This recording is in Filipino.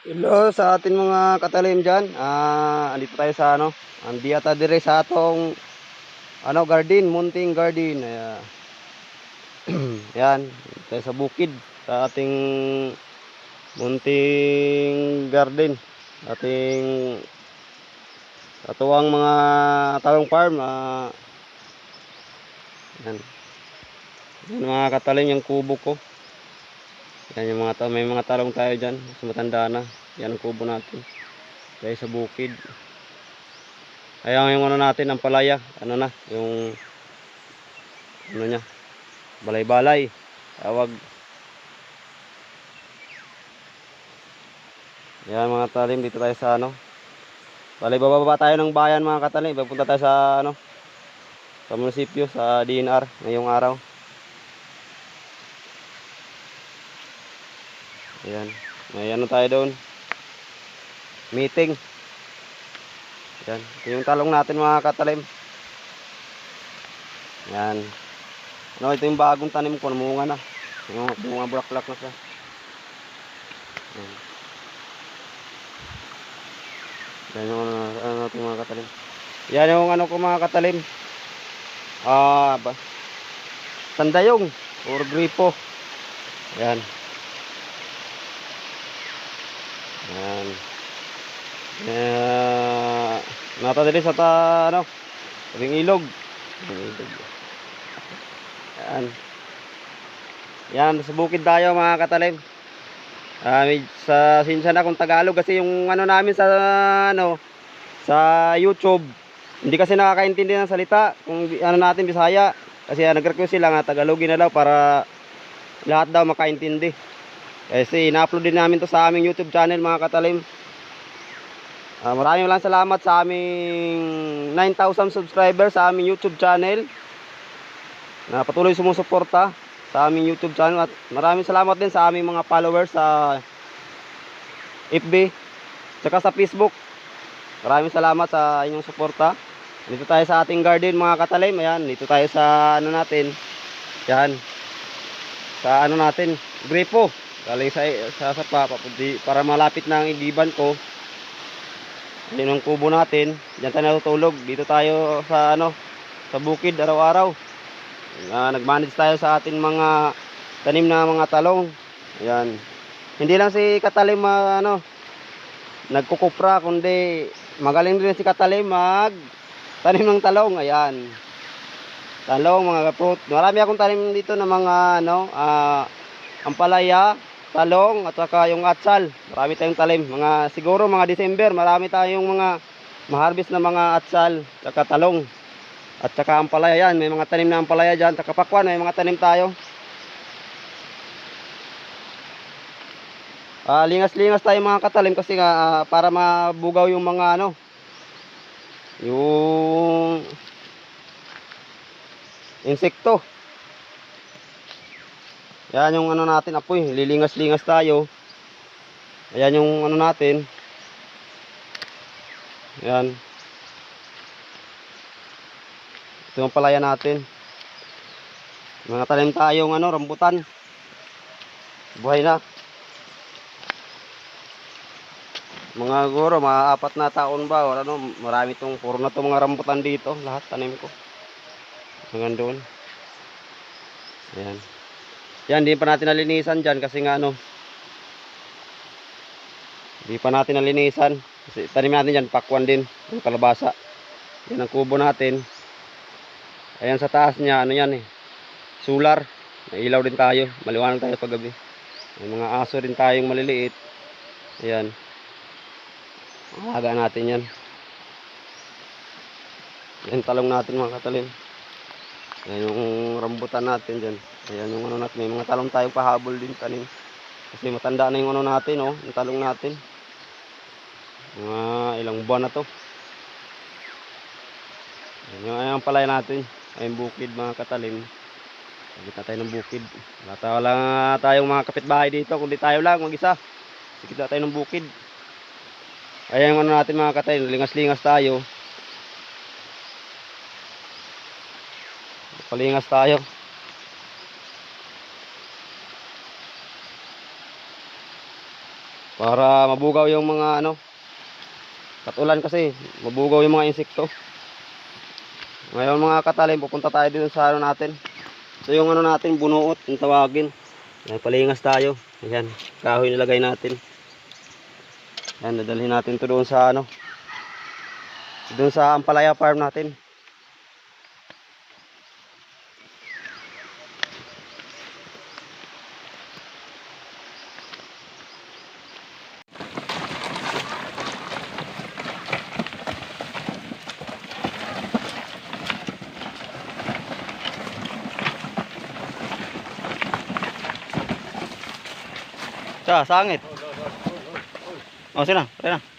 Hello sa ating mga katalim dyan. Andito tayo sa andi ata dire sa atong garden, munting garden. Yan, tayo sa bukid sa ating munting garden. Ating katuwang mga talong farm. Yan. Yan mga katalim yung kubo ko. Yan yung may mga talong tayo dyan. Mas matanda na. Yan ang kubo natin. Tayo sa bukid. Ayan yung natin ang palaya. Yung niya, balay-balay. Tawag. Yan mga talim, dito tayo sa Bali, bababa tayo ng bayan mga katalim. Papunta tayo sa sa munisipyo, sa DNR ngayong araw. Ayan. May tayo doon. Meeting. Ayan. Ito yung talong natin mga katalim. Ayan. Ito yung bagong tanim ko. Namunga na. Yung mga bulaklak na siya. Ayan. Yan yung natin mga katalim. Yan yung ko mga katalim. Sandayong or gripo. Yan. Yan. Nata dili sa tabing ilog. Yan. Yan, sa bukid tayo mga katalim. Sa sinsya na kung Tagalog kasi yung namin sa sa YouTube hindi kasi nakakaintindi ng salita kung natin Bisaya kasi nag-request sila nga Tagalogin na daw para lahat daw makaintindi kasi ina-upload din namin to sa aming YouTube channel mga katalim. Maraming salamat sa aming 9,000 subscribers sa aming YouTube channel na patuloy sumusuporta sa aming YouTube channel at maraming salamat din sa aming mga followers sa FB saka sa Facebook. Maraming salamat sa inyong suporta. Dito tayo sa ating garden mga katalim. Ayan, dito tayo sa natin. Yan. Sa natin, gripo. Galing sa para malapit na ang igiban ko. Yan ang kubo natin. Diyan tayo natutulog. Dito tayo sa sa bukid araw-araw. Nagmanage tayo sa ating mga tanim na mga talong. Ayan. Hindi lang si katalim nagkukupra kundi magaling din si katalim tanim ng talong. Ayan. Talong, mga fruit. Marami akong tanim dito na mga ampalaya, talong at saka yung atsal. Marami tayong talim. Siguro mga December, marami tayong mga ma-harvest na mga atsal, saka talong. At saka ampalaya yan. May mga tanim na ampalaya dyan. Saka pakwan, may mga tanim tayo. Lingas-lingas tayo mga katalim kasi para mabugaw yung mga yung insekto. Yan yung natin apoy, lilingas-lingas tayo. Ayan yung natin. Ayan. Ito yung palaya natin. Mga tanim tayong rambutan. Buhay na. Mga guro, mga 4 na taon ba o marami puro na itong mga rambutan dito. Lahat tanim ko. Hanggang doon. Ayan. Yan, di pa natin nalinisan dyan kasi nga di pa natin nalinisan. Kasi tanim natin dyan, pakwan din. Yung kalabasa. Yan ang kubo natin. Ayan sa taas niya, yan solar. May ilaw din tayo. Maliwanag tayo paggabi. May mga aso din tayong maliliit. Ayan. Alaga natin yan. Yan talong natin mga katalim. Ayan yung rambutan natin dyan. Ayan yung natin. May mga talong tayong pahabol din tanim. Kasi matanda na yung natin yung talong natin. Mga ilang buwan na to. Ayan yung palay natin. Ayan bukid mga katalim. Sagit na tayo ng bukid. Wala tayong mga kapitbahay dito. Kundi tayo lang mag-isa. Sagit na tayo ng bukid. Ayan yung natin mga katalim. Lingas-lingas tayo. Palingas tayo. Para mabugaw yung mga ano, katulan kasi, mabugaw yung mga insekto. Ngayon mga katalim, pupunta tayo dito sa ano natin. So yung ano natin, bunuot, yung tawagin. Ayan, palingas tayo. Ayan, kahoy nilagay natin. Ayan, dadalhin natin to doon sa ano, doon sa Ampalaya farm natin. Sangit. Oh, sino? Tara na.